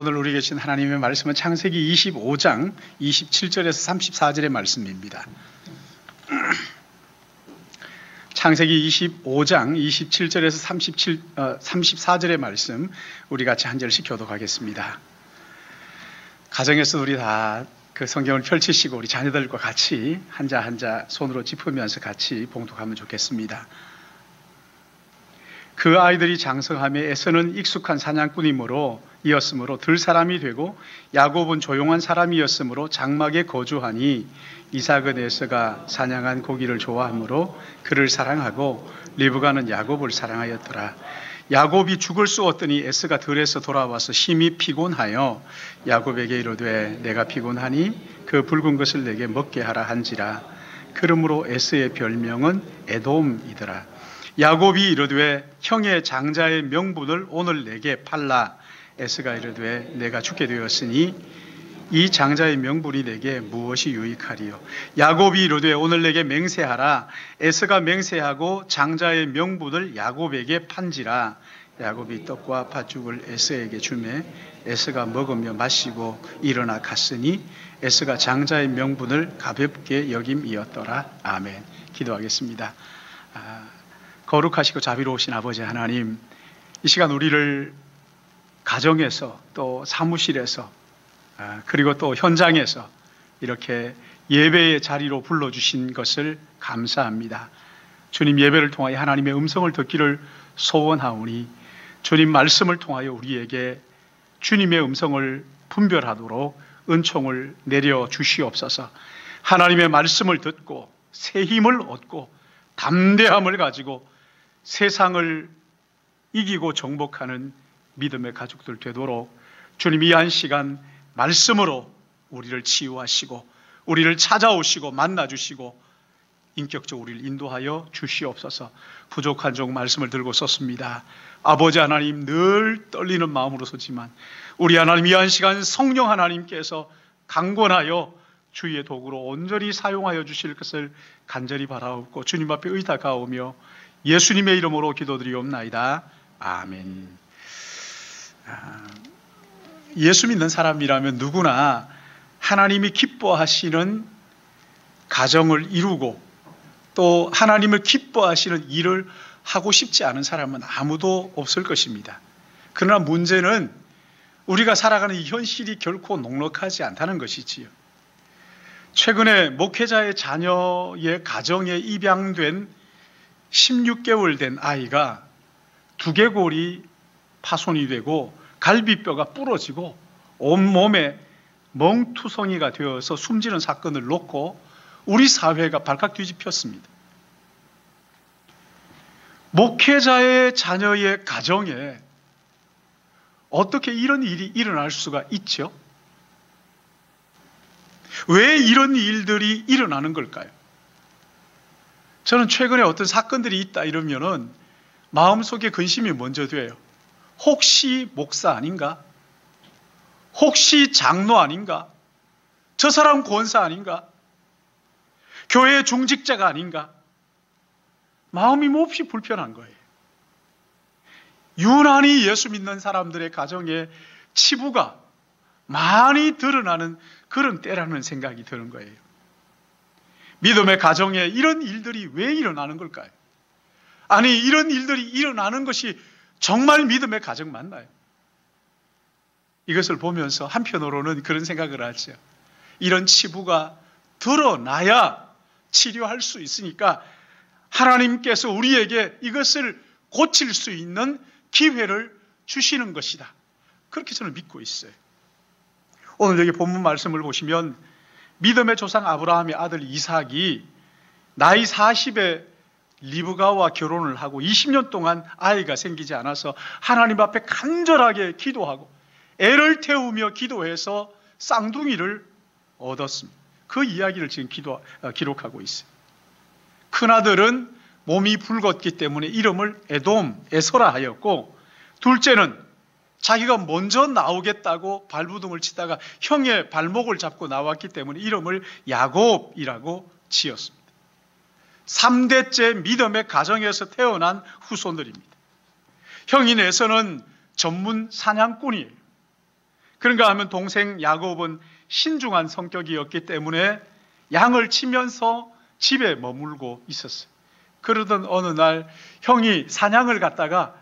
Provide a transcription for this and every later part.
오늘 우리 계신 하나님의 말씀은 창세기 25장 27절에서 34절의 말씀입니다. 창세기 25장 27절에서 34절의 말씀 우리 같이 한 절씩 교독하겠습니다. 가정에서 우리 다 그 성경을 펼치시고 우리 자녀들과 같이 한자 한자 손으로 짚으면서 같이 봉독하면 좋겠습니다. 그 아이들이 장성하며 에서는 익숙한 사냥꾼이므로 들 사람이 되고 야곱은 조용한 사람이었으므로 장막에 거주하니 이삭은 에서가 사냥한 고기를 좋아하므로 그를 사랑하고 리브가는 야곱을 사랑하였더라. 야곱이 죽을 쏘았더니 에서가 들에서 돌아와서 심히 피곤하여 야곱에게 이르되 내가 피곤하니 그 붉은 것을 내게 먹게 하라 한지라. 그러므로 에서의 별명은 에돔이더라. 야곱이 이르되 형의 장자의 명분을 오늘 내게 팔라. 에서가 이르되 내가 죽게 되었으니 이 장자의 명분이 내게 무엇이 유익하리요. 야곱이 이르되 오늘 내게 맹세하라. 에서가 맹세하고 장자의 명분을 야곱에게 판지라. 야곱이 떡과 팥죽을 에서에게 주매 에서가 먹으며 마시고 일어나 갔으니 에서가 장자의 명분을 가볍게 여김이었더라. 아멘. 기도하겠습니다. 거룩하시고 자비로우신 아버지 하나님, 이 시간 우리를 가정에서 또 사무실에서 그리고 또 현장에서 이렇게 예배의 자리로 불러주신 것을 감사합니다. 주님, 예배를 통하여 하나님의 음성을 듣기를 소원하오니 주님 말씀을 통하여 우리에게 주님의 음성을 분별하도록 은총을 내려 주시옵소서. 하나님의 말씀을 듣고 새 힘을 얻고 담대함을 가지고 세상을 이기고 정복하는 믿음의 가족들 되도록 주님 이 한 시간 말씀으로 우리를 치유하시고 우리를 찾아오시고 만나주시고 인격적으로 우리를 인도하여 주시옵소서. 부족한 종 말씀을 들고 썼습니다. 아버지 하나님, 늘 떨리는 마음으로 서지만 우리 하나님 이 한 시간 성령 하나님께서 강권하여 주의 도구로 온전히 사용하여 주실 것을 간절히 바라옵고 주님 앞에 의탁하오며 예수님의 이름으로 기도드리옵나이다. 아멘. 예수 믿는 사람이라면 누구나 하나님이 기뻐하시는 가정을 이루고 또 하나님을 기뻐하시는 일을 하고 싶지 않은 사람은 아무도 없을 것입니다. 그러나 문제는 우리가 살아가는 이 현실이 결코 녹록하지 않다는 것이지요. 최근에 목회자의 자녀의 가정에 입양된 16개월 된 아이가 두개골이 파손이 되고 갈비뼈가 부러지고 온몸에 멍투성이가 되어서 숨지는 사건을 놓고 우리 사회가 발칵 뒤집혔습니다. 목회자의 자녀의 가정에 어떻게 이런 일이 일어날 수가 있죠? 왜 이런 일들이 일어나는 걸까요? 저는 최근에 어떤 사건들이 있다 이러면은 마음속에 근심이 먼저 돼요. 혹시 목사 아닌가? 혹시 장로 아닌가? 저 사람 권사 아닌가? 교회 중직자가 아닌가? 마음이 몹시 불편한 거예요. 유난히 예수 믿는 사람들의 가정에 치부가 많이 드러나는 그런 때라는 생각이 드는 거예요. 믿음의 가정에 이런 일들이 왜 일어나는 걸까요? 아니, 이런 일들이 일어나는 것이 정말 믿음의 가정 맞나요? 이것을 보면서 한편으로는 그런 생각을 하죠. 이런 치부가 드러나야 치료할 수 있으니까 하나님께서 우리에게 이것을 고칠 수 있는 기회를 주시는 것이다. 그렇게 저는 믿고 있어요. 오늘 여기 본문 말씀을 보시면 믿음의 조상 아브라함의 아들 이삭이 나이 40에 리브가와 결혼을 하고 20년 동안 아이가 생기지 않아서 하나님 앞에 간절하게 기도하고 애를 태우며 기도해서 쌍둥이를 얻었습니다. 그 이야기를 지금 기록하고 있어요. 큰아들은 몸이 붉었기 때문에 이름을 에돔, 에서라 하였고 둘째는 자기가 먼저 나오겠다고 발부둥을 치다가 형의 발목을 잡고 나왔기 때문에 이름을 야곱이라고 지었습니다. 3대째 믿음의 가정에서 태어난 후손들입니다. 형인 에서는 전문 사냥꾼이에요. 그런가 하면 동생 야곱은 신중한 성격이었기 때문에 양을 치면서 집에 머물고 있었어요. 그러던 어느 날 형이 사냥을 갔다가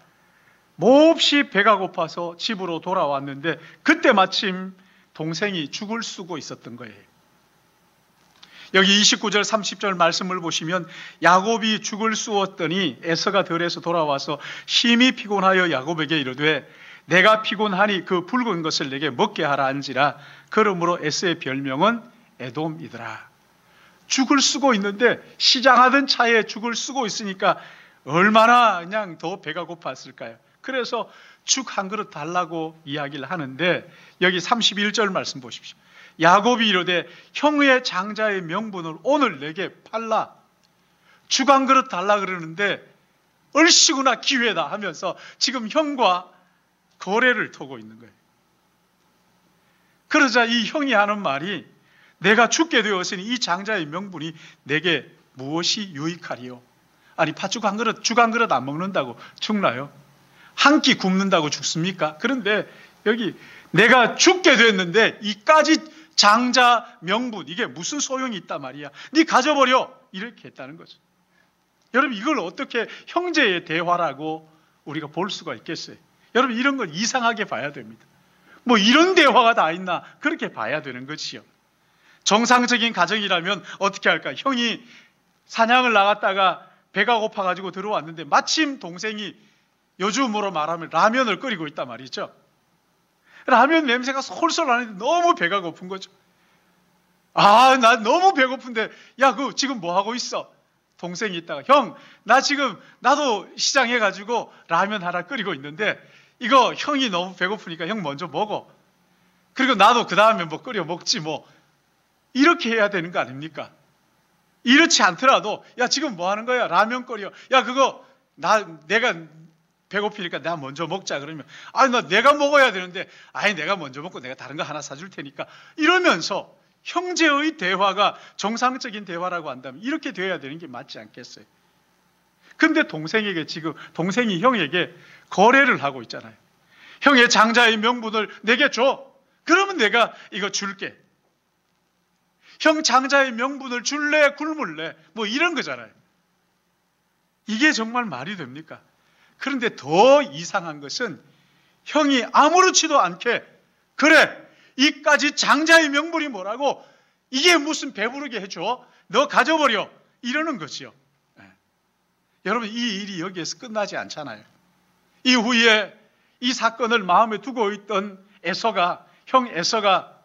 몹시 배가 고파서 집으로 돌아왔는데 그때 마침 동생이 죽을 쓰고 있었던 거예요. 여기 29절 30절 말씀을 보시면 야곱이 죽을 쑤었더니 에서가 들에서 돌아와서 심히 피곤하여 야곱에게 이르되 내가 피곤하니 그 붉은 것을 내게 먹게 하라 한지라. 그러므로 에서의 별명은 에돔이더라. 죽을 쓰고 있는데 시장하던 차에 죽을 쓰고 있으니까 얼마나 그냥 더 배가 고팠을까요? 그래서 죽 한 그릇 달라고 이야기를 하는데 여기 31절 말씀 보십시오. 야곱이 이르되 형의 장자의 명분을 오늘 내게 팔라. 죽 한 그릇 달라 그러는데 얼씨구나 기회다 하면서 지금 형과 거래를 터고 있는 거예요. 그러자 이 형이 하는 말이 내가 죽게 되었으니 이 장자의 명분이 내게 무엇이 유익하리요? 아니 팥죽 한 그릇, 죽 한 그릇 안 먹는다고 죽나요? 한 끼 굶는다고 죽습니까? 그런데 여기 내가 죽게 됐는데 이까지 장자 명분 이게 무슨 소용이 있단 말이야. 네 가져버려 이렇게 했다는 거죠. 여러분 이걸 어떻게 형제의 대화라고 우리가 볼 수가 있겠어요? 여러분 이런 걸 이상하게 봐야 됩니다. 뭐 이런 대화가 다 있나 그렇게 봐야 되는 거지요. 정상적인 가정이라면 어떻게 할까? 형이 사냥을 나갔다가 배가 고파가지고 들어왔는데 마침 동생이 요즘으로 말하면 라면을 끓이고 있단 말이죠. 라면 냄새가 솔솔 나는데 너무 배가 고픈 거죠. 아, 나 너무 배고픈데 야, 그 지금 뭐 하고 있어? 동생이 있다가 형, 나 지금 나도 시장에 가지고 라면 하나 끓이고 있는데 이거 형이 너무 배고프니까 형 먼저 먹어. 그리고 나도 그 다음에 뭐 끓여 먹지 뭐. 이렇게 해야 되는 거 아닙니까? 이렇지 않더라도 야 지금 뭐 하는 거야? 라면 끓여. 야 그거 내가 배고프니까 내가 먼저 먹자 그러면 아니 나 내가 먹어야 되는데 아니 내가 먼저 먹고 내가 다른 거 하나 사줄 테니까 이러면서 형제의 대화가 정상적인 대화라고 한다면 이렇게 돼야 되는 게 맞지 않겠어요? 근데 동생이 형에게 거래를 하고 있잖아요. 형의 장자의 명분을 내게 줘. 그러면 내가 이거 줄게. 형 장자의 명분을 줄래 굶을래 뭐 이런 거잖아요. 이게 정말 말이 됩니까? 그런데 더 이상한 것은 형이 아무렇지도 않게 그래 이까지 장자의 명분이 뭐라고 이게 무슨 배부르게 해줘 너 가져버려 이러는 거지요. 여러분 이 일이 여기에서 끝나지 않잖아요. 이후에 이 사건을 마음에 두고 있던 형 에서가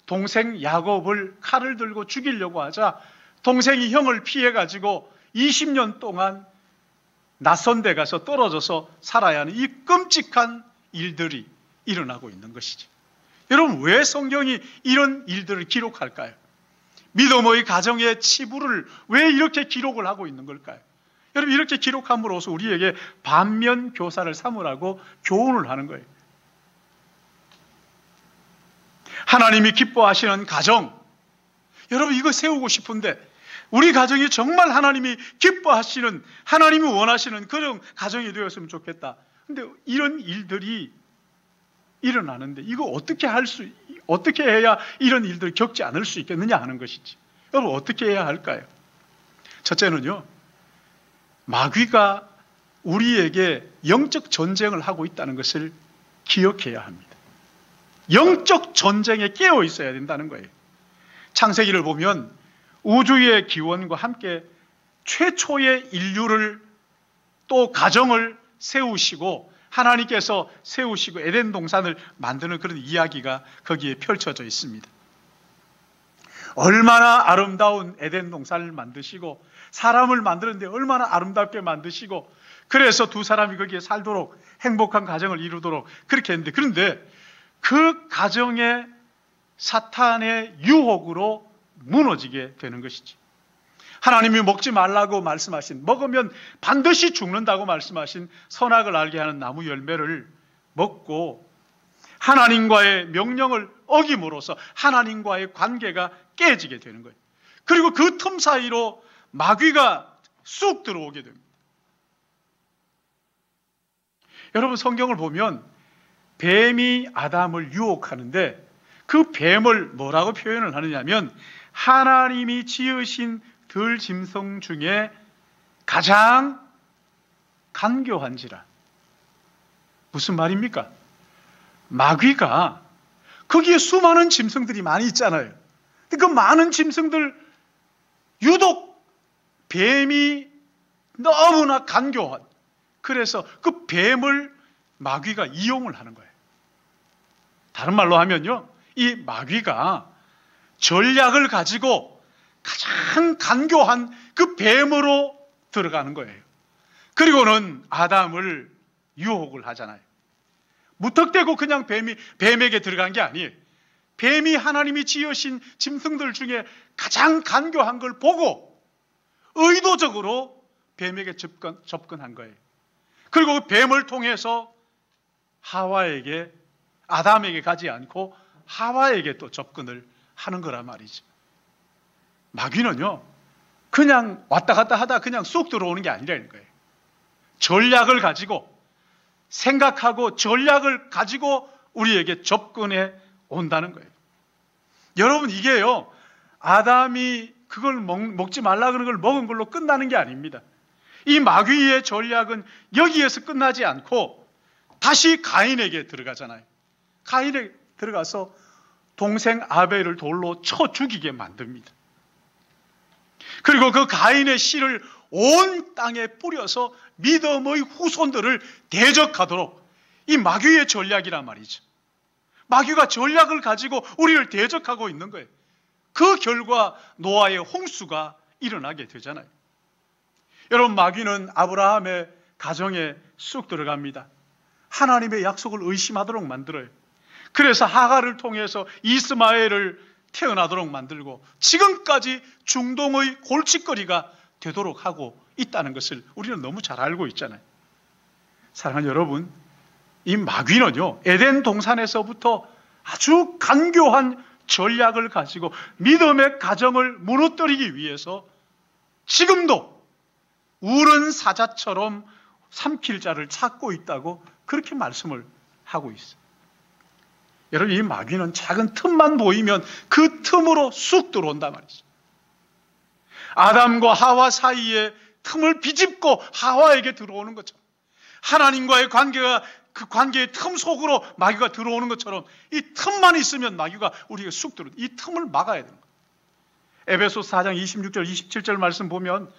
동생 야곱을 칼을 들고 죽이려고 하자 동생이 형을 피해가지고 20년 동안 낯선 데 가서 떨어져서 살아야 하는 이 끔찍한 일들이 일어나고 있는 것이죠. 여러분 왜 성경이 이런 일들을 기록할까요? 믿음의 가정의 치부를 왜 이렇게 기록을 하고 있는 걸까요? 여러분 이렇게 기록함으로써 우리에게 반면 교사를 삼으라고 교훈을 하는 거예요. 하나님이 기뻐하시는 가정, 여러분 이거 세우고 싶은데 우리 가정이 정말 하나님이 기뻐하시는, 하나님이 원하시는 그런 가정이 되었으면 좋겠다. 근데 이런 일들이 일어나는데 이거 어떻게 해야 이런 일들을 겪지 않을 수 있겠느냐 하는 것이지. 여러분 어떻게 해야 할까요? 첫째는요, 마귀가 우리에게 영적 전쟁을 하고 있다는 것을 기억해야 합니다. 영적 전쟁에 깨어 있어야 된다는 거예요. 창세기를 보면 우주의 기원과 함께 최초의 인류를 또 가정을 세우시고 하나님께서 세우시고 에덴 동산을 만드는 그런 이야기가 거기에 펼쳐져 있습니다. 얼마나 아름다운 에덴 동산을 만드시고 사람을 만드는데 얼마나 아름답게 만드시고 그래서 두 사람이 거기에 살도록 행복한 가정을 이루도록 그렇게 했는데 그런데 그 가정에 사탄의 유혹으로 무너지게 되는 것이지. 하나님이 먹지 말라고 말씀하신, 먹으면 반드시 죽는다고 말씀하신 선악을 알게 하는 나무 열매를 먹고 하나님과의 명령을 어김으로써 하나님과의 관계가 깨지게 되는 거예요. 그리고 그 틈 사이로 마귀가 쑥 들어오게 됩니다. 여러분 성경을 보면 뱀이 아담을 유혹하는데 그 뱀을 뭐라고 표현을 하느냐면 하나님이 지으신 들짐승 중에 가장 간교한지라. 무슨 말입니까? 마귀가 거기에 수많은 짐승들이 많이 있잖아요. 그 많은 짐승들 유독 뱀이 너무나 간교한, 그래서 그 뱀을 마귀가 이용을 하는 거예요. 다른 말로 하면요, 이 마귀가 전략을 가지고 가장 간교한 그 뱀으로 들어가는 거예요. 그리고는 아담을 유혹을 하잖아요. 무턱대고 그냥 뱀에게 들어간 게 아니에요. 뱀이 하나님이 지으신 짐승들 중에 가장 간교한 걸 보고 의도적으로 뱀에게 접근한 거예요. 그리고 그 뱀을 통해서 하와에게, 아담에게 가지 않고 하와에게 또 접근을 하는 거란 말이죠. 마귀는요, 그냥 왔다 갔다 하다 그냥 쑥 들어오는 게 아니라는 거예요. 전략을 가지고, 생각하고 전략을 가지고 우리에게 접근해 온다는 거예요. 여러분, 이게요, 아담이 그걸 먹지 말라 그런 걸 먹은 걸로 끝나는 게 아닙니다. 이 마귀의 전략은 여기에서 끝나지 않고 다시 가인에게 들어가잖아요. 가인에게 들어가서 동생 아벨을 돌로 쳐 죽이게 만듭니다. 그리고 그 가인의 씨를 온 땅에 뿌려서 믿음의 후손들을 대적하도록, 이 마귀의 전략이란 말이죠. 마귀가 전략을 가지고 우리를 대적하고 있는 거예요. 그 결과 노아의 홍수가 일어나게 되잖아요. 여러분, 마귀는 아브라함의 가정에 쑥 들어갑니다. 하나님의 약속을 의심하도록 만들어요. 그래서 하갈을 통해서 이스마엘을 태어나도록 만들고 지금까지 중동의 골칫거리가 되도록 하고 있다는 것을 우리는 너무 잘 알고 있잖아요. 사랑하는 여러분, 이 마귀는요, 에덴 동산에서부터 아주 간교한 전략을 가지고 믿음의 가정을 무너뜨리기 위해서 지금도 울은 사자처럼 삼킬 자를 찾고 있다고 그렇게 말씀을 하고 있어요. 여러분, 이 마귀는 작은 틈만 보이면 그 틈으로 쑥 들어온단 말이죠. 아담과 하와 사이에 틈을 비집고 하와에게 들어오는 것처럼, 하나님과의 관계가 그 관계의 틈 속으로 마귀가 들어오는 것처럼 이 틈만 있으면 마귀가 우리에게 쑥 들어오는, 이 틈을 막아야 되는 거예요. 에베소서 4장 26절 27절 말씀 보면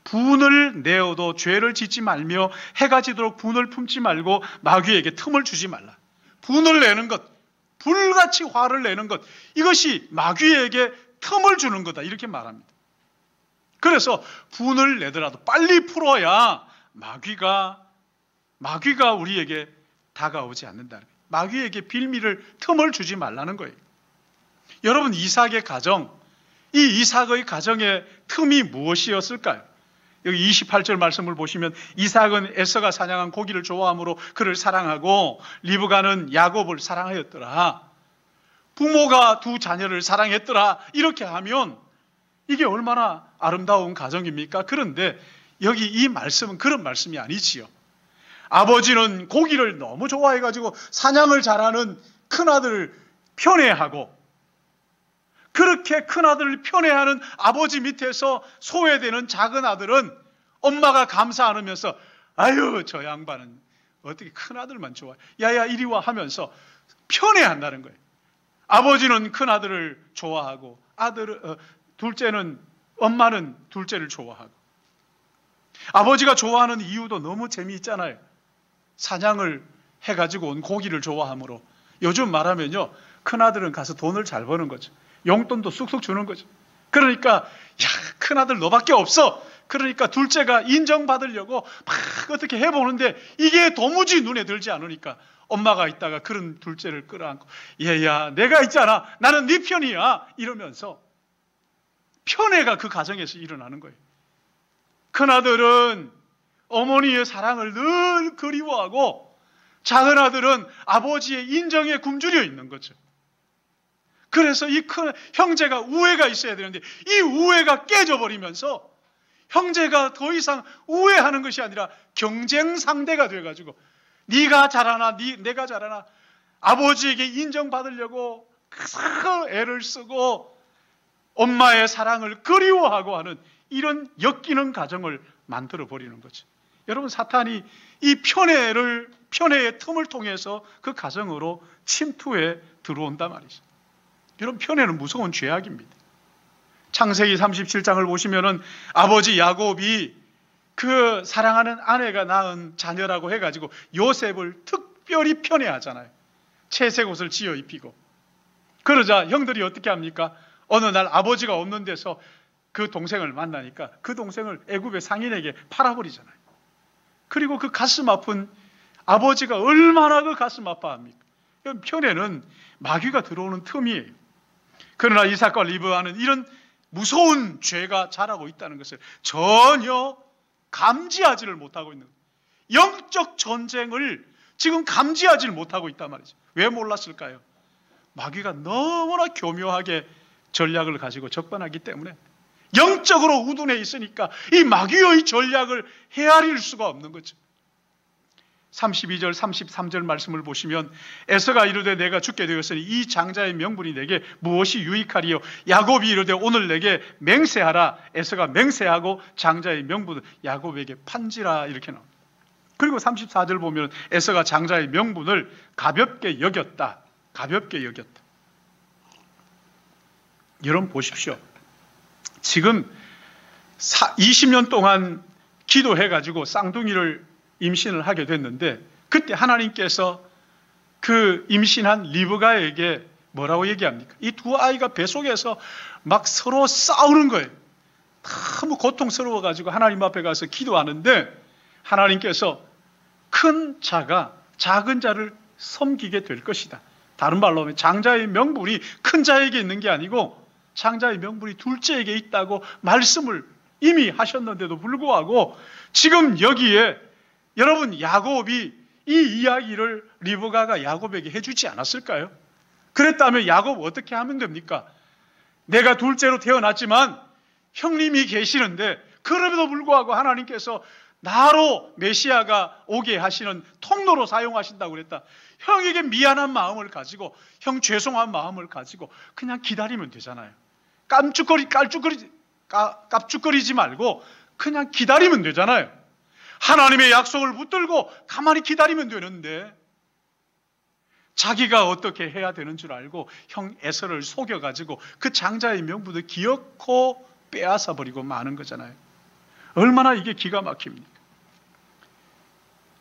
분을 내어도 죄를 짓지 말며 해가 지도록 분을 품지 말고 마귀에게 틈을 주지 말라. 분을 내는 것, 불같이 화를 내는 것, 이것이 마귀에게 틈을 주는 거다, 이렇게 말합니다. 그래서 분을 내더라도 빨리 풀어야 마귀가 우리에게 다가오지 않는다는 거예요. 마귀에게 빌미를, 틈을 주지 말라는 거예요. 여러분, 이삭의 가정, 이 이삭의 가정의 틈이 무엇이었을까요? 여기 28절 말씀을 보시면 이삭은 에서가 사냥한 고기를 좋아함으로 그를 사랑하고 리브가는 야곱을 사랑하였더라. 부모가 두 자녀를 사랑했더라. 이렇게 하면 이게 얼마나 아름다운 가정입니까? 그런데 여기 이 말씀은 그런 말씀이 아니지요. 아버지는 고기를 너무 좋아해가지고 사냥을 잘하는 큰아들을 편애하고, 그렇게 큰아들을 편애하는 아버지 밑에서 소외되는 작은 아들은 엄마가 감사 안 하면서 아유, 저 양반은 어떻게 큰아들만 좋아해, 야야 이리 와 하면서 편애한다는 거예요. 아버지는 큰아들을 좋아하고 엄마는 둘째를 좋아하고. 아버지가 좋아하는 이유도 너무 재미있잖아요. 사냥을 해가지고 온 고기를 좋아하므로. 요즘 말하면요, 큰아들은 가서 돈을 잘 버는 거죠. 용돈도 쑥쑥 주는 거죠. 그러니까 야, 큰아들 너밖에 없어. 그러니까 둘째가 인정받으려고 막 어떻게 해보는데 이게 도무지 눈에 들지 않으니까 엄마가 있다가 그런 둘째를 끌어안고 얘야, 내가 있잖아, 나는 네 편이야, 이러면서 편애가 그 가정에서 일어나는 거예요. 큰아들은 어머니의 사랑을 늘 그리워하고 작은 아들은 아버지의 인정에 굶주려 있는 거죠. 그래서 이 큰 형제가 우애가 있어야 되는데 이 우애가 깨져버리면서 형제가 더 이상 우애하는 것이 아니라 경쟁 상대가 돼가지고 네가 잘하나, 내가 잘하나, 아버지에게 인정받으려고 그 애를 쓰고 엄마의 사랑을 그리워하고 하는 이런 엮이는 가정을 만들어 버리는 거죠. 여러분, 사탄이 이 편애의 틈을 통해서 그 가정으로 침투해 들어온단 말이죠. 여러분, 편애는 무서운 죄악입니다. 창세기 37장을 보시면은 아버지 야곱이 그 사랑하는 아내가 낳은 자녀라고 해가지고 요셉을 특별히 편애하잖아요. 채색 옷을 지어 입히고. 그러자 형들이 어떻게 합니까? 어느 날 아버지가 없는 데서 그 동생을 만나니까 그 동생을 애굽의 상인에게 팔아버리잖아요. 그리고 그 가슴 아픈 아버지가 얼마나 그 가슴 아파합니까? 편애는 마귀가 들어오는 틈이에요. 그러나 이삭과 리브가는 이런 무서운 죄가 자라고 있다는 것을 전혀 감지하지를 못하고 있는 거예요. 영적 전쟁을 지금 감지하지를 못하고 있단 말이죠. 왜 몰랐을까요? 마귀가 너무나 교묘하게 전략을 가지고 접근하기 때문에, 영적으로 우둔해 있으니까 이 마귀의 전략을 헤아릴 수가 없는 거죠. 32절 33절 말씀을 보시면 에서가 이르되 내가 죽게 되었으니 이 장자의 명분이 내게 무엇이 유익하리요? 야곱이 이르되 오늘 내게 맹세하라. 에서가 맹세하고 장자의 명분은 야곱에게 판지라. 이렇게 나옵니다. 그리고 34절 보면 에서가 장자의 명분을 가볍게 여겼다. 가볍게 여겼다. 여러분 보십시오. 지금 20년 동안 기도해가지고 쌍둥이를 임신을 하게 됐는데, 그때 하나님께서 그 임신한 리브가에게 뭐라고 얘기합니까? 이 두 아이가 뱃속에서 막 서로 싸우는 거예요. 너무 고통스러워가지고 하나님 앞에 가서 기도하는데 하나님께서 큰 자가 작은 자를 섬기게 될 것이다. 다른 말로 하면 장자의 명분이 큰 자에게 있는 게 아니고 장자의 명분이 둘째에게 있다고 말씀을 이미 하셨는데도 불구하고 지금 여기에 여러분, 야곱이 이 이야기를 리브가가 야곱에게 해주지 않았을까요? 그랬다면 야곱 어떻게 하면 됩니까? 내가 둘째로 태어났지만 형님이 계시는데 그럼에도 불구하고 하나님께서 나로 메시아가 오게 하시는 통로로 사용하신다고 그랬다. 형에게 미안한 마음을 가지고, 형 죄송한 마음을 가지고 그냥 기다리면 되잖아요. 깝죽거리지 말고 그냥 기다리면 되잖아요. 하나님의 약속을 붙들고 가만히 기다리면 되는데 자기가 어떻게 해야 되는 줄 알고 형 에서를 속여가지고 그 장자의 명분을 기어코 빼앗아 버리고 마는 거잖아요. 얼마나 이게 기가 막힙니까?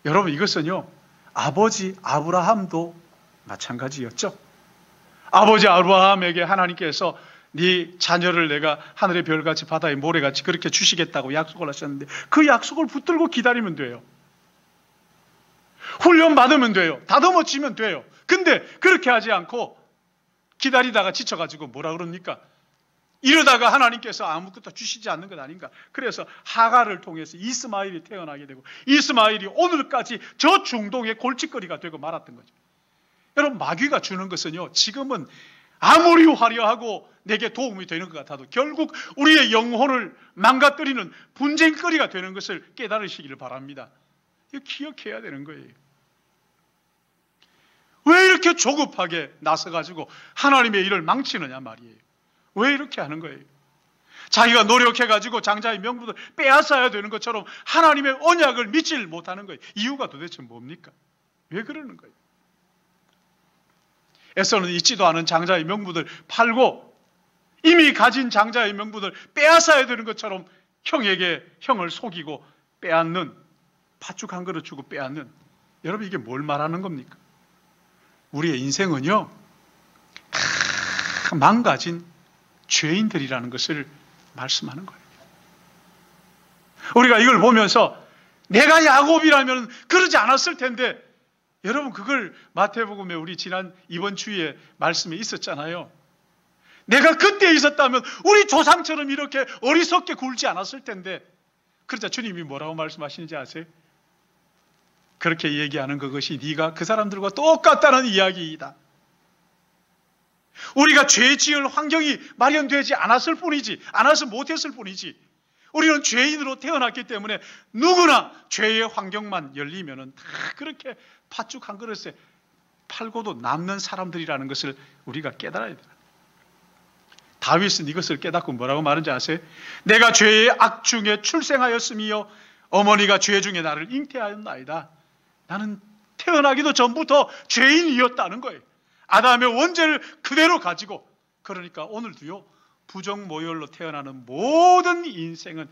여러분, 이것은요, 아버지 아브라함도 마찬가지였죠. 아버지 아브라함에게 하나님께서 네 자녀를 내가 하늘의 별같이 바다의 모래같이 그렇게 주시겠다고 약속을 하셨는데 그 약속을 붙들고 기다리면 돼요. 훈련 받으면 돼요. 다듬어지면 돼요. 근데 그렇게 하지 않고 기다리다가 지쳐가지고 뭐라 그럽니까? 이러다가 하나님께서 아무것도 주시지 않는 것 아닌가? 그래서 하갈을 통해서 이스마엘이 태어나게 되고 이스마엘이 오늘까지 저 중동의 골칫거리가 되고 말았던 거죠. 여러분, 마귀가 주는 것은요, 지금은 아무리 화려하고 내게 도움이 되는 것 같아도 결국 우리의 영혼을 망가뜨리는 분쟁거리가 되는 것을 깨달으시기를 바랍니다. 이거 기억해야 되는 거예요. 왜 이렇게 조급하게 나서가지고 하나님의 일을 망치느냐 말이에요. 왜 이렇게 하는 거예요? 자기가 노력해가지고 장자의 명분을 빼앗아야 되는 것처럼 하나님의 언약을 믿지 못하는 거예요. 이유가 도대체 뭡니까? 왜 그러는 거예요? 에서는 잊지도 않은 장자의 명분을 팔고 이미 가진 장자의 명분을 빼앗아야 되는 것처럼 형을 속이고 빼앗는, 팥죽 한 그릇 주고 빼앗는, 여러분 이게 뭘 말하는 겁니까? 우리의 인생은요, 다 망가진 죄인들이라는 것을 말씀하는 거예요. 우리가 이걸 보면서 내가 야곱이라면 그러지 않았을 텐데, 여러분 그걸 마태복음에 우리 이번 주에 말씀에 있었잖아요. 내가 그때 있었다면 우리 조상처럼 이렇게 어리석게 굴지 않았을 텐데. 그러자 주님이 뭐라고 말씀하시는지 아세요? 그렇게 얘기하는 그것이 네가 그 사람들과 똑같다는 이야기이다. 우리가 죄 지을 환경이 마련되지 않았을 뿐이지, 않아서 못했을 뿐이지, 우리는 죄인으로 태어났기 때문에 누구나 죄의 환경만 열리면은 다 그렇게 팥죽 한 그릇에 팔고도 남는 사람들이라는 것을 우리가 깨달아야 돼요. 다윗은 이것을 깨닫고 뭐라고 말하는지 아세요? 내가 죄의 악중에 출생하였으며 어머니가 죄 중에 나를 잉태하였나이다. 나는 태어나기도 전부터 죄인이었다는 거예요. 아담의 원죄를 그대로 가지고, 그러니까 오늘도요, 부정모혈로 태어나는 모든 인생은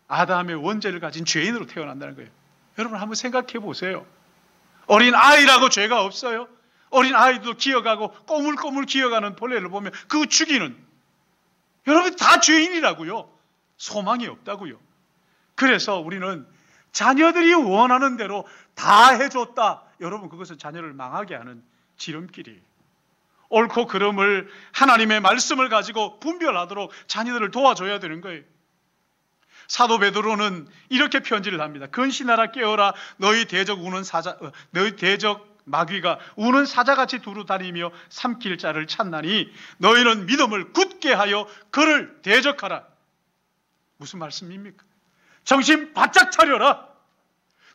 아담의 원죄를 가진 죄인으로 태어난다는 거예요. 여러분 한번 생각해 보세요. 어린 아이라고 죄가 없어요? 어린 아이도 기어가고 꼬물꼬물 기어가는 벌레를 보면 그 죽이는, 여러분 다 죄인이라고요. 소망이 없다고요. 그래서 우리는 자녀들이 원하는 대로 다 해줬다. 여러분 그것은 자녀를 망하게 하는 지름길이에요. 옳고 그름을, 하나님의 말씀을 가지고 분별하도록 자녀들을 도와줘야 되는 거예요. 사도 베드로는 이렇게 편지를 합니다. 근신하라 깨어라. 너희 대적 마귀가 우는 사자같이 두루 다니며 삼킬 자를 찾나니 너희는 믿음을 굳게 하여 그를 대적하라. 무슨 말씀입니까? 정신 바짝 차려라.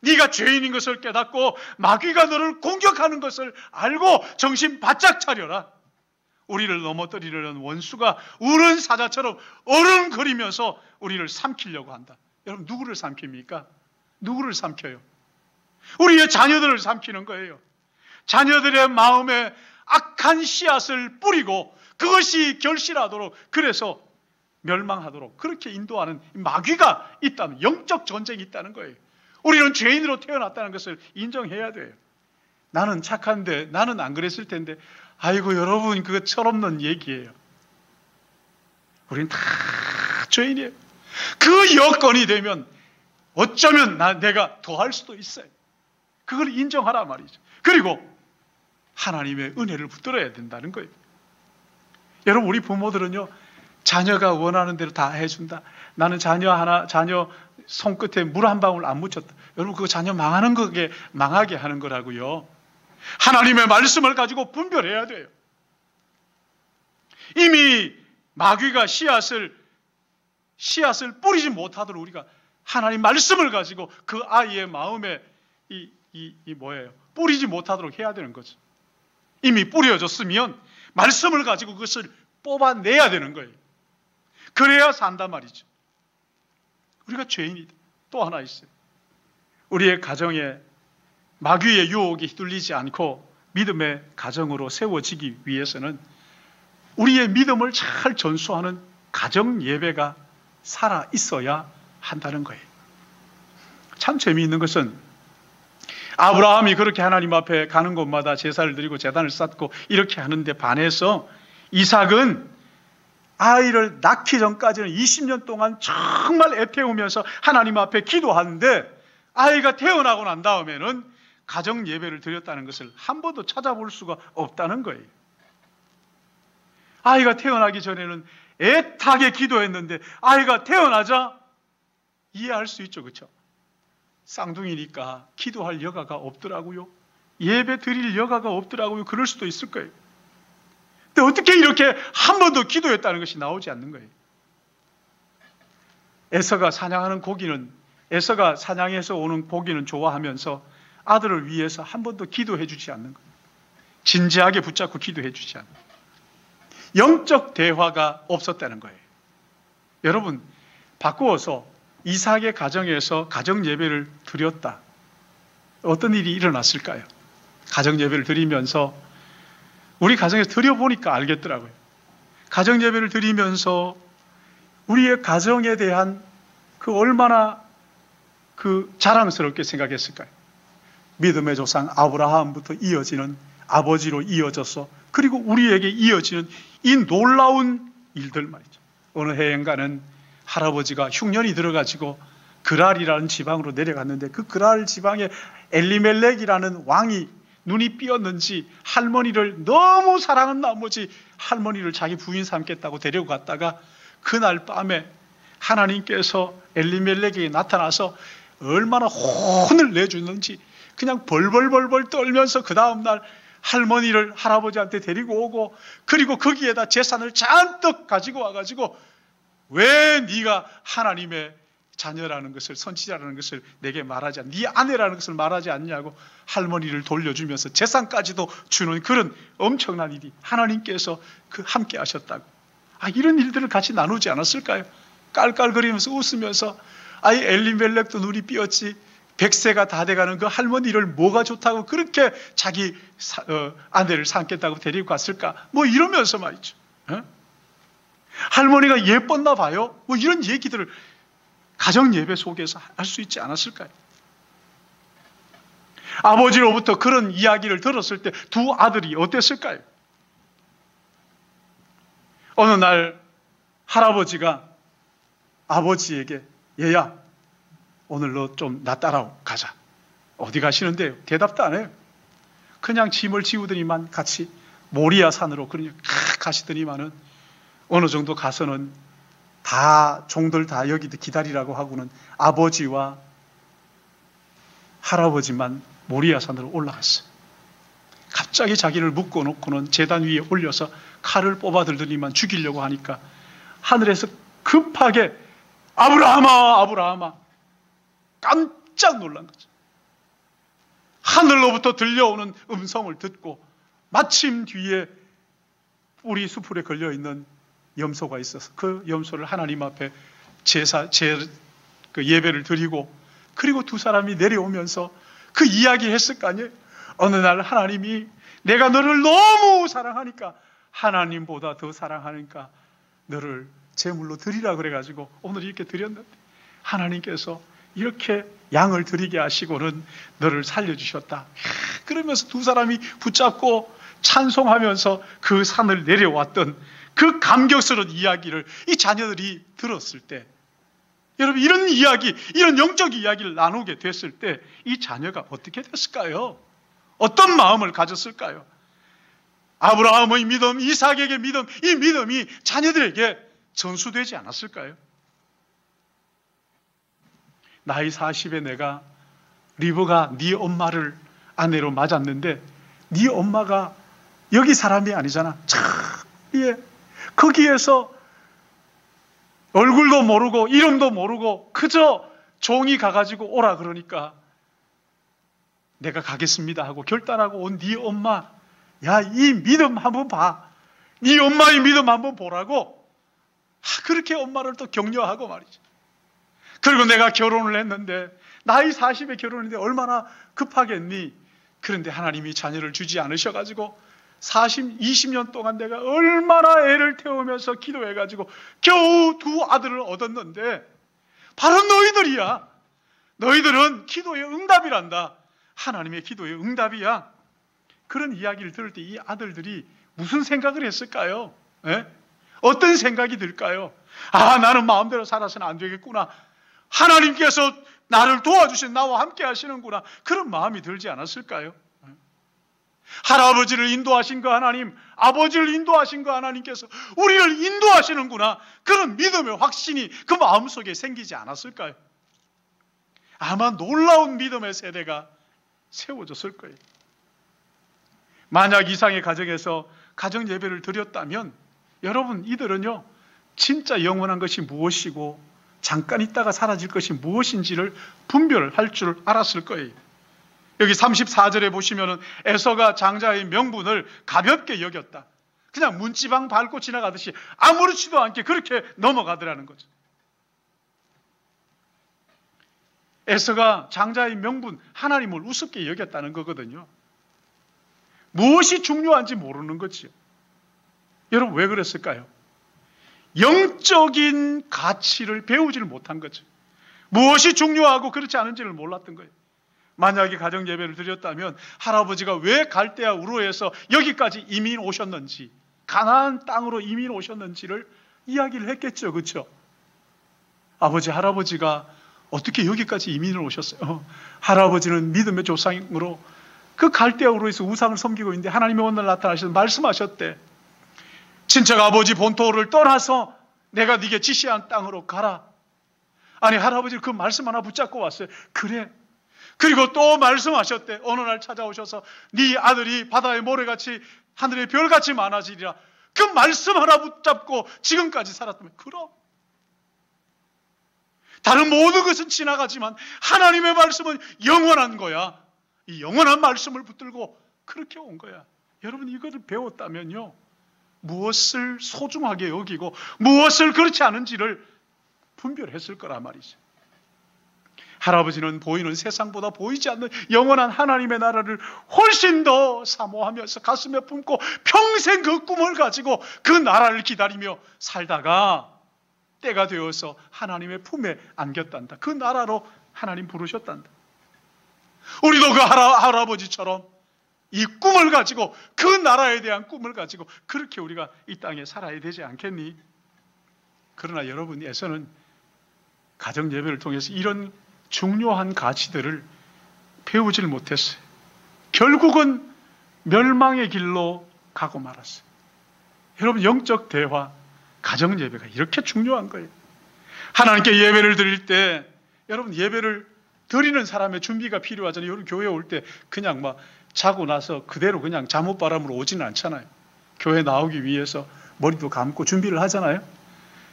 네가 죄인인 것을 깨닫고 마귀가 너를 공격하는 것을 알고 정신 바짝 차려라. 우리를 넘어뜨리려는 원수가 우는 사자처럼 어른거리면서 우리를 삼키려고 한다. 여러분 누구를 삼킵니까? 누구를 삼켜요? 우리의 자녀들을 삼키는 거예요. 자녀들의 마음에 악한 씨앗을 뿌리고 그것이 결실하도록, 그래서 멸망하도록 그렇게 인도하는 마귀가 있다면, 영적 전쟁이 있다는 거예요. 우리는 죄인으로 태어났다는 것을 인정해야 돼요. 나는 착한데, 나는 안 그랬을 텐데. 아이고 여러분, 그거 철없는 얘기예요. 우리는 다 죄인이에요. 그 여건이 되면 어쩌면 내가 더 할 수도 있어요. 그걸 인정하라 말이죠. 그리고 하나님의 은혜를 붙들어야 된다는 거예요. 여러분 우리 부모들은요, 자녀가 원하는 대로 다 해준다. 나는 자녀 손끝에 물 한 방울 안 묻혔다. 여러분 그거 자녀 망하게 하는 거라고요. 하나님의 말씀을 가지고 분별해야 돼요. 이미 마귀가 씨앗을 뿌리지 못하도록 우리가 하나님 말씀을 가지고 그 아이의 마음에 뿌리지 못하도록 해야 되는 거죠. 이미 뿌려졌으면 말씀을 가지고 그것을 뽑아내야 되는 거예요. 그래야 산단 말이죠. 우리가 죄인이다. 또 하나 있어요. 우리의 가정에 마귀의 유혹에 휘둘리지 않고 믿음의 가정으로 세워지기 위해서는 우리의 믿음을 잘 전수하는 가정 예배가 살아 있어야 한다는 거예요. 참 재미있는 것은 아브라함이 그렇게 하나님 앞에 가는 곳마다 제사를 드리고 제단을 쌓고 이렇게 하는데 반해서 이삭은 아이를 낳기 전까지는 20년 동안 정말 애태우면서 하나님 앞에 기도하는데, 아이가 태어나고 난 다음에는 가정 예배를 드렸다는 것을 한 번도 찾아볼 수가 없다는 거예요. 아이가 태어나기 전에는 애타게 기도했는데 아이가 태어나자 이해할 수 있죠, 그렇죠? 쌍둥이니까 기도할 여가가 없더라고요. 예배 드릴 여가가 없더라고요. 그럴 수도 있을 거예요. 근데 어떻게 이렇게 한 번도 기도했다는 것이 나오지 않는 거예요? 에서가 사냥해서 오는 고기는 좋아하면서 아들을 위해서 한 번도 기도해 주지 않는 거예요. 진지하게 붙잡고 기도해 주지 않는 거예요. 영적 대화가 없었다는 거예요. 여러분, 바꾸어서 이삭의 가정에서 가정 예배를 드렸다. 어떤 일이 일어났을까요? 가정 예배를 드리면서 우리 가정에서 드려보니까 알겠더라고요. 가정 예배를 드리면서 우리의 가정에 대한 그 얼마나 그 자랑스럽게 생각했을까요? 믿음의 조상 아브라함부터 이어지는 아버지로 이어져서 그리고 우리에게 이어지는 이 놀라운 일들 말이죠. 어느 해인가는 할아버지가 흉년이 들어가지고 그랄이라는 지방으로 내려갔는데 그 그랄 지방에 엘리멜렉이라는 왕이 눈이 삐었는지 할머니를 너무 사랑한 나머지 할머니를 자기 부인 삼겠다고 데리고 갔다가 그날 밤에 하나님께서 엘리멜렉에게 나타나서 얼마나 혼을 내주는지 그냥 벌벌벌벌 떨면서 그 다음날 할머니를 할아버지한테 데리고 오고, 그리고 거기에다 재산을 잔뜩 가지고 와가지고 왜 네가 하나님의 자녀라는 것을, 선지자라는 것을 내게 말하지 않냐, 네 아내라는 것을 말하지 않냐고 할머니를 돌려주면서 재산까지도 주는 그런 엄청난 일이 하나님께서 함께 하셨다고. 이런 일들을 같이 나누지 않았을까요? 깔깔거리면서 웃으면서 엘리멜렉도 눈이 삐었지 100세가 다 돼가는 그 할머니를 뭐가 좋다고 그렇게 자기 아내를 삼겠다고 데리고 갔을까? 뭐 이러면서 말이죠. 할머니가 예뻤나 봐요. 뭐 이런 얘기들을 가정 예배 속에서 할 수 있지 않았을까요? 아버지로부터 그런 이야기를 들었을 때 두 아들이 어땠을까요? 어느 날 할아버지가 아버지에게 얘야, 오늘 너 좀 나 따라가자. 어디 가시는데요? 대답도 안 해요. 그냥 짐을 지우더니만 같이 모리아 산으로 그냥 가시더니만은 어느 정도 가서는 다 종들 다 여기 기다리라고 하고는 아버지와 할아버지만 모리아 산으로 올라갔어요. 갑자기 자기를 묶어놓고는 제단 위에 올려서 칼을 뽑아들더니만 죽이려고 하니까 하늘에서 급하게 아브라함아, 아브라함아, 깜짝 놀란 거죠. 하늘로부터 들려오는 음성을 듣고 마침 뒤에 뿌리 수풀에 걸려있는 염소가 있어서 그 염소를 하나님 앞에 예배를 드리고, 그리고 두 사람이 내려오면서 그 이야기 했을 거 아니에요. 어느 날 하나님이 내가 너를 너무 사랑하니까, 하나님보다 더 사랑하니까 너를 제물로 드리라 그래가지고 오늘 이렇게 드렸는데, 하나님께서 이렇게 양을 드리게 하시고는 너를 살려주셨다. 그러면서 두 사람이 붙잡고 찬송하면서 그 산을 내려왔던 그 감격스러운 이야기를 이 자녀들이 들었을 때, 여러분, 이런 이야기, 이런 영적 이야기를 나누게 됐을 때 이 자녀가 어떻게 됐을까요? 어떤 마음을 가졌을까요? 아브라함의 믿음, 이삭에게 믿음, 이 믿음이 자녀들에게 전수되지 않았을까요? 나이 40에 내가 리브가 네 엄마를 아내로 맞았는데 네 엄마가 여기 사람이 아니잖아. 거기에서 얼굴도 모르고 이름도 모르고 그저 종이 가가지고 오라 그러니까 내가 가겠습니다 하고 결단하고 온 네 엄마, 야, 이 믿음 한번 봐. 네 엄마의 믿음 한번 보라고. 그렇게 엄마를 또 격려하고 말이죠. 그리고 내가 결혼을 했는데, 나이 40에 결혼했는데 얼마나 급하겠니? 그런데 하나님이 자녀를 주지 않으셔가지고 20년 동안 내가 얼마나 애를 태우면서 기도해가지고 겨우 두 아들을 얻었는데, 바로 너희들이야. 너희들은 기도의 응답이란다. 하나님의 기도의 응답이야. 그런 이야기를 들을 때 이 아들들이 무슨 생각을 했을까요? 어떤 생각이 들까요? 나는 마음대로 살아서는 안 되겠구나. 하나님께서 나를 도와주신, 나와 함께 하시는구나. 그런 마음이 들지 않았을까요? 할아버지를 인도하신 그 하나님, 아버지를 인도하신 그 하나님께서 우리를 인도하시는구나. 그런 믿음의 확신이 그 마음속에 생기지 않았을까요? 아마 놀라운 믿음의 세대가 세워졌을 거예요. 만약 이상의 가정에서 가정 예배를 드렸다면 여러분, 이들은요 진짜 영원한 것이 무엇이고 잠깐 있다가 사라질 것이 무엇인지를 분별할 줄 알았을 거예요. 여기 34절에 보시면은 에서가 장자의 명분을 가볍게 여겼다. 그냥 문지방 밟고 지나가듯이 아무렇지도 않게 그렇게 넘어가더라는 거죠. 에서가 장자의 명분, 하나님을 우습게 여겼다는 거거든요. 무엇이 중요한지 모르는 거지요. 여러분, 왜 그랬을까요? 영적인 가치를 배우지를 못한 거죠. 무엇이 중요하고 그렇지 않은지를 몰랐던 거예요. 만약에 가정 예배를 드렸다면 할아버지가 왜 갈대아 우르에서 여기까지 이민 오셨는지, 가나안 땅으로 이민 오셨는지를 이야기를 했겠죠. 그렇죠? 아버지, 할아버지가 어떻게 여기까지 이민을 오셨어요? 할아버지는 믿음의 조상으로 그 갈대아 우르에서 우상을 섬기고 있는데 하나님이 오늘 나타나셔서 말씀하셨대. 친척 아버지 본토를 떠나서 내가 네게 지시한 땅으로 가라. 아니, 할아버지는 그 말씀 하나 붙잡고 왔어요. 그래. 그리고 또 말씀하셨대. 어느 날 찾아오셔서 네 아들이 바다의 모래같이 하늘의 별같이 많아지리라. 그 말씀 하나 붙잡고 지금까지 살았다면, 그럼 다른 모든 것은 지나가지만 하나님의 말씀은 영원한 거야. 이 영원한 말씀을 붙들고 그렇게 온 거야. 여러분 이것을 배웠다면요, 무엇을 소중하게 여기고 무엇을 그렇지 않은지를 분별했을 거란 말이죠. 할아버지는 보이는 세상보다 보이지 않는 영원한 하나님의 나라를 훨씬 더 사모하면서 가슴에 품고 평생 그 꿈을 가지고 그 나라를 기다리며 살다가 때가 되어서 하나님의 품에 안겼단다. 그 나라로 하나님 부르셨단다. 우리도 그 할아버지처럼 이 꿈을 가지고, 그 나라에 대한 꿈을 가지고 그렇게 우리가 이 땅에 살아야 되지 않겠니? 그러나 여러분에서는 가정 예배를 통해서 이런 중요한 가치들을 배우질 못했어요. 결국은 멸망의 길로 가고 말았어요. 여러분, 영적 대화, 가정 예배가 이렇게 중요한 거예요. 하나님께 예배를 드릴 때, 여러분 예배를 드리는 사람의 준비가 필요하잖아요. 여러분 교회 올 때 그냥 막 자고 나서 그대로 그냥 잠옷바람으로 오지는 않잖아요. 교회 나오기 위해서 머리도 감고 준비를 하잖아요.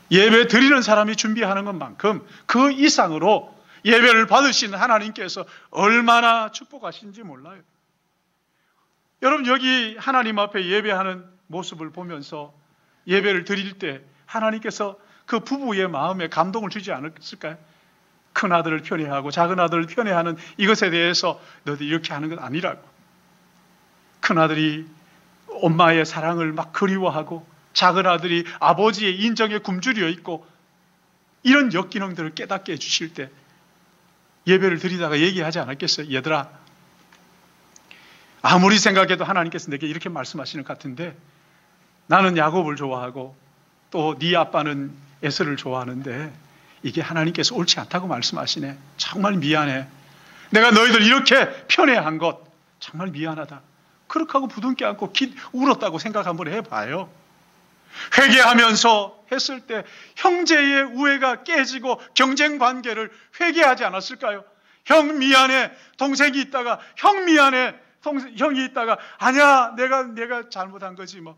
예배 드리는 사람이 준비하는 것만큼 그 이상으로 예배를 받으시는 하나님께서 얼마나 축복하신지 몰라요. 여러분 여기 하나님 앞에 예배하는 모습을 보면서 예배를 드릴 때 하나님께서 그 부부의 마음에 감동을 주지 않았을까요? 큰 아들을 편애하고 작은 아들을 편애하는 이것에 대해서 너도 이렇게 하는 건 아니라고. 큰 아들이 엄마의 사랑을 막 그리워하고 작은 아들이 아버지의 인정에 굶주려 있고, 이런 역기능들을 깨닫게 해주실 때 예배를 드리다가 얘기하지 않았겠어요? 얘들아, 아무리 생각해도 하나님께서 내게 이렇게 말씀하시는 것 같은데 나는 야곱을 좋아하고 또 네 아빠는 에서를 좋아하는데 이게 하나님께서 옳지 않다고 말씀하시네. 정말 미안해. 내가 너희들 이렇게 편애한 것 정말 미안하다. 그렇게 하고 부둥켜 안고 울었다고 생각 한번 해봐요. 회개하면서 했을 때 형제의 우애가 깨지고 경쟁 관계를 회개하지 않았을까요? 형 미안해. 동생이 있다가 형 미안해. 형이 있다가 아니야, 내가 잘못한 거지 뭐.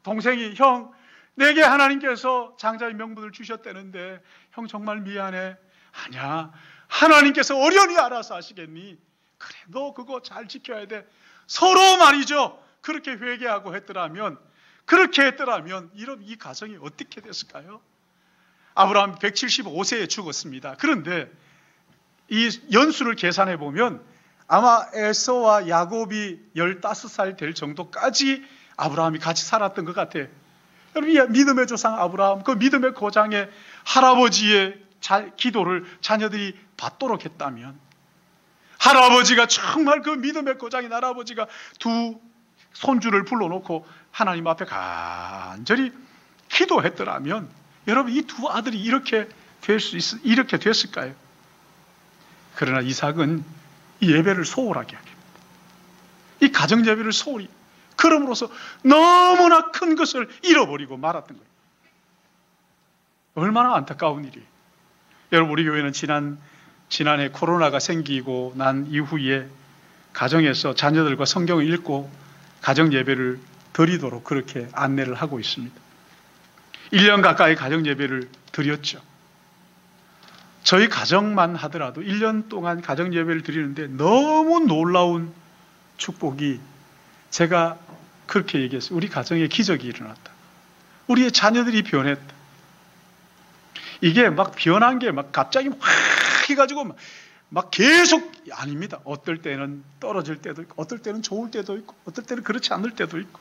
동생이 형, 내게 하나님께서 장자의 명분을 주셨다는데 형 정말 미안해. 아니야, 하나님께서 어련히 알아서 하시겠니? 그래, 너 그거 잘 지켜야 돼. 서로 말이죠. 그렇게 회개하고 그렇게 했더라면 이런 이 가정이 어떻게 됐을까요? 아브라함 175세에 죽었습니다. 그런데 이 연수를 계산해 보면 아마 에서와 야곱이 15살 될 정도까지 아브라함이 같이 살았던 것 같아요. 여러분, 이 믿음의 조상 아브라함, 그 믿음의 고장의 할아버지의 기도를 자녀들이 받도록 했다면, 할아버지가 정말 그 믿음의 고장인 할아버지가 두 손주를 불러놓고 하나님 앞에 간절히 기도했더라면, 여러분 이 두 아들이 이렇게 됐을까요? 그러나 이삭은 이 예배를 소홀하게 하게 합니다. 이 가정 예배를 소홀히, 그럼으로써 너무나 큰 것을 잃어버리고 말았던 거예요. 얼마나 안타까운 일이에요. 여러분, 우리 교회는 지난해 코로나가 생기고 난 이후에 가정에서 자녀들과 성경을 읽고 가정 예배를 드리도록 그렇게 안내를 하고 있습니다. 1년 가까이 가정 예배를 드렸죠. 저희 가정만 하더라도 1년 동안 가정 예배를 드리는데 너무 놀라운 축복이, 제가 그렇게 얘기했어요. 우리 가정에 기적이 일어났다. 우리의 자녀들이 변했다. 이게 막 변한 게 막 갑자기 확 해가지고 막 계속 아닙니다. 어떨 때는 떨어질 때도 있고, 어떨 때는 좋을 때도 있고, 어떨 때는 그렇지 않을 때도 있고.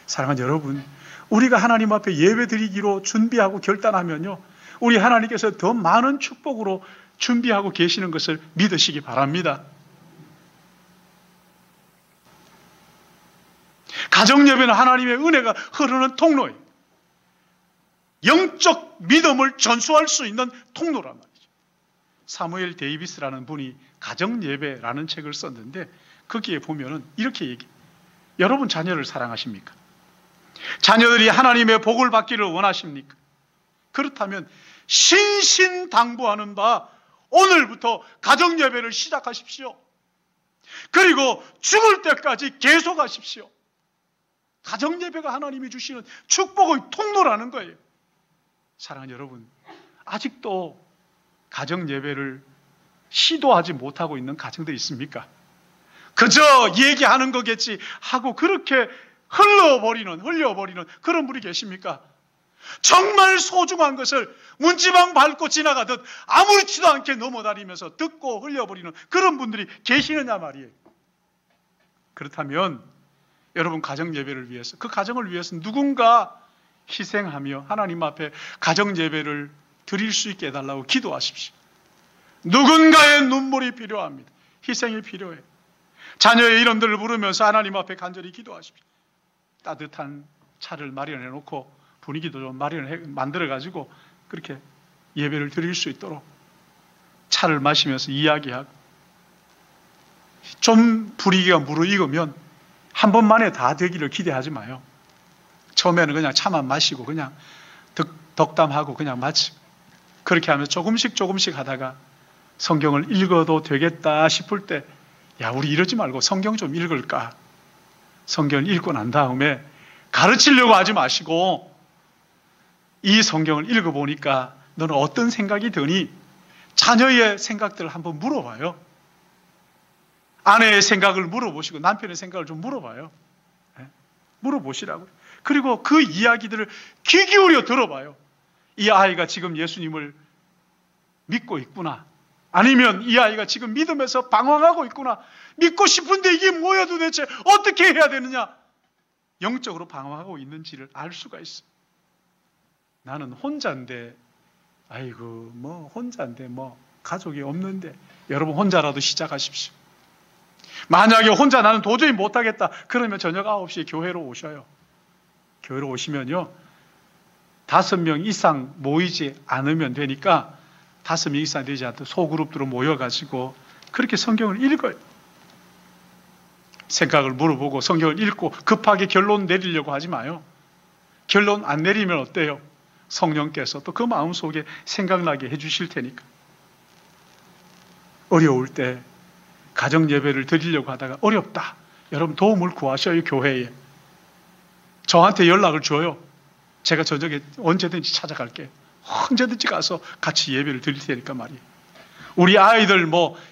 사랑하는 여러분, 우리가 하나님 앞에 예배 드리기로 준비하고 결단하면요, 우리 하나님께서 더 많은 축복으로 준비하고 계시는 것을 믿으시기 바랍니다. 가정 예배는 하나님의 은혜가 흐르는 통로예요. 영적 믿음을 전수할 수 있는 통로란 말이죠. 사무엘 데이비스라는 분이 가정 예배라는 책을 썼는데 거기에 보면은 이렇게 얘기해요. 여러분 자녀를 사랑하십니까? 자녀들이 하나님의 복을 받기를 원하십니까? 그렇다면 신신당부하는 바 오늘부터 가정 예배를 시작하십시오. 그리고 죽을 때까지 계속하십시오. 가정 예배가 하나님이 주시는 축복의 통로라는 거예요. 사랑하는 여러분, 아직도 가정 예배를 시도하지 못하고 있는 가정들이 있습니까? 그저 얘기하는 거겠지 하고 그렇게 흘려버리는 그런 분이 계십니까? 정말 소중한 것을 문지방 밟고 지나가듯 아무렇지도 않게 넘어다니면서 듣고 흘려버리는 그런 분들이 계시느냐 말이에요. 그렇다면 여러분, 가정 예배를 위해서, 그 가정을 위해서 누군가 희생하며 하나님 앞에 가정 예배를 드릴 수 있게 해달라고 기도하십시오. 누군가의 눈물이 필요합니다. 희생이 필요해요. 자녀의 이름들을 부르면서 하나님 앞에 간절히 기도하십시오. 따뜻한 차를 마련해 놓고 분위기도 좀 만들어 가지고 그렇게 예배를 드릴 수 있도록 차를 마시면서 이야기하고, 좀 분위기가 무르익으면 한 번만에 다 되기를 기대하지 마요. 처음에는 그냥 차만 마시고 그냥 덕담하고 그냥 마치고, 그렇게 하면서 조금씩 하다가 성경을 읽어도 되겠다 싶을 때, 야, 우리 이러지 말고 성경 좀 읽을까? 성경을 읽고 난 다음에 가르치려고 하지 마시고, 이 성경을 읽어보니까 너는 어떤 생각이 드니? 자녀의 생각들을 한번 물어봐요. 아내의 생각을 물어보시고 남편의 생각을 좀 물어봐요. 물어보시라고요. 그리고 그 이야기들을 귀 기울여 들어봐요. 이 아이가 지금 예수님을 믿고 있구나. 아니면 이 아이가 지금 믿음에서 방황하고 있구나. 믿고 싶은데 이게 뭐야 도대체? 어떻게 해야 되느냐? 영적으로 방황하고 있는지를 알 수가 있어. 나는 혼자인데, 아이고 혼자인데 가족이 없는데. 여러분, 혼자라도 시작하십시오. 만약에 혼자 나는 도저히 못하겠다 그러면 저녁 9시에 교회로 오셔요. 교회로 오시면요, 5명 이상 모이지 않으면 되니까 5명 이상 되지 않도 소그룹으로 모여가지고 그렇게 성경을 읽어요. 생각을 물어보고 성경을 읽고 급하게 결론 내리려고 하지 마요. 결론 안 내리면 어때요? 성령께서 또 그 마음속에 생각나게 해주실 테니까. 어려울 때 가정 예배를 드리려고 하다가 어렵다. 여러분, 도움을 구하셔요. 교회에. 저한테 연락을 줘요. 제가 저녁에 언제든지 찾아갈게요. 언제든지 가서 같이 예배를 드릴 테니까 말이에요. 우리 아이들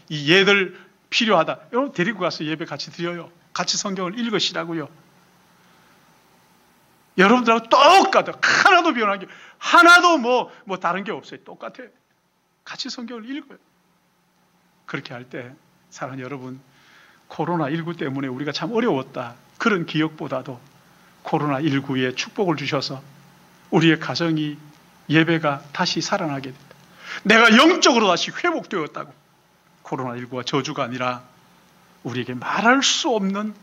이 얘들 필요하다. 여러분, 데리고 가서 예배 같이 드려요. 같이 성경을 읽으시라고요. 여러분들하고 똑같아요. 하나도 변한 게, 하나도 다른 게 없어요. 똑같아요. 같이 성경을 읽어요. 그렇게 할 때, 사랑하는 여러분, 코로나19 때문에 우리가 참 어려웠다. 그런 기억보다도 코로나19에 축복을 주셔서 우리의 가정이, 예배가 다시 살아나게 된다. 내가 영적으로 다시 회복되었다고. 코로나19가 저주가 아니라 우리에게 말할 수 없는,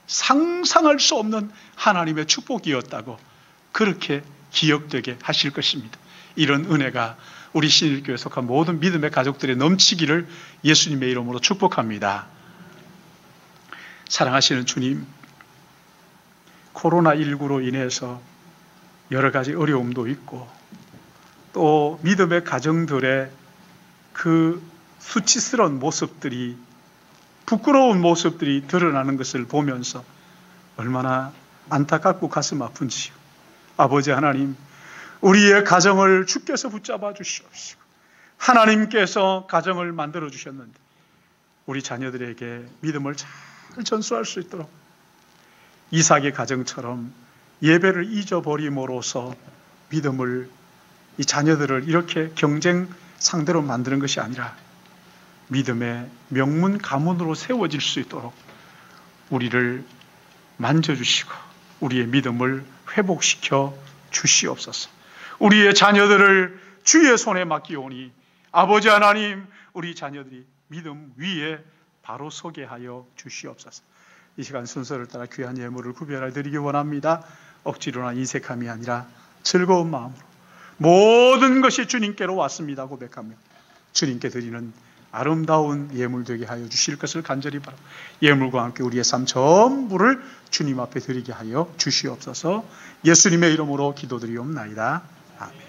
상상할 수 없는 하나님의 축복이었다고 그렇게 기억되게 하실 것입니다. 이런 은혜가 우리 신일교회에 속한 모든 믿음의 가족들에 넘치기를 예수님의 이름으로 축복합니다. 사랑하시는 주님, 코로나19로 인해서 여러 가지 어려움도 있고 또 믿음의 가정들의 그 수치스러운 모습들이, 부끄러운 모습들이 드러나는 것을 보면서 얼마나 안타깝고 가슴 아픈지요. 아버지 하나님, 우리의 가정을 주께서 붙잡아 주시옵시고, 하나님께서 가정을 만들어 주셨는데 우리 자녀들에게 믿음을 잘 전수할 수 있도록 이삭의 가정처럼 예배를 잊어버림으로써 믿음을, 이 자녀들을 이렇게 경쟁 상대로 만드는 것이 아니라 믿음의 명문 가문으로 세워질 수 있도록 우리를 만져주시고 우리의 믿음을 회복시켜 주시옵소서. 우리의 자녀들을 주의 손에 맡기오니 아버지 하나님, 우리 자녀들이 믿음 위에 바로 서게 하여 주시옵소서. 이 시간 순서를 따라 귀한 예물을 구별하여 드리기 원합니다. 억지로나 인색함이 아니라 즐거운 마음으로 모든 것이 주님께로 왔습니다 고백하며 주님께 드리는 아름다운 예물 되게 하여 주실 것을 간절히 바라고, 예물과 함께 우리의 삶 전부를 주님 앞에 드리게 하여 주시옵소서. 예수님의 이름으로 기도드리옵나이다. 아멘.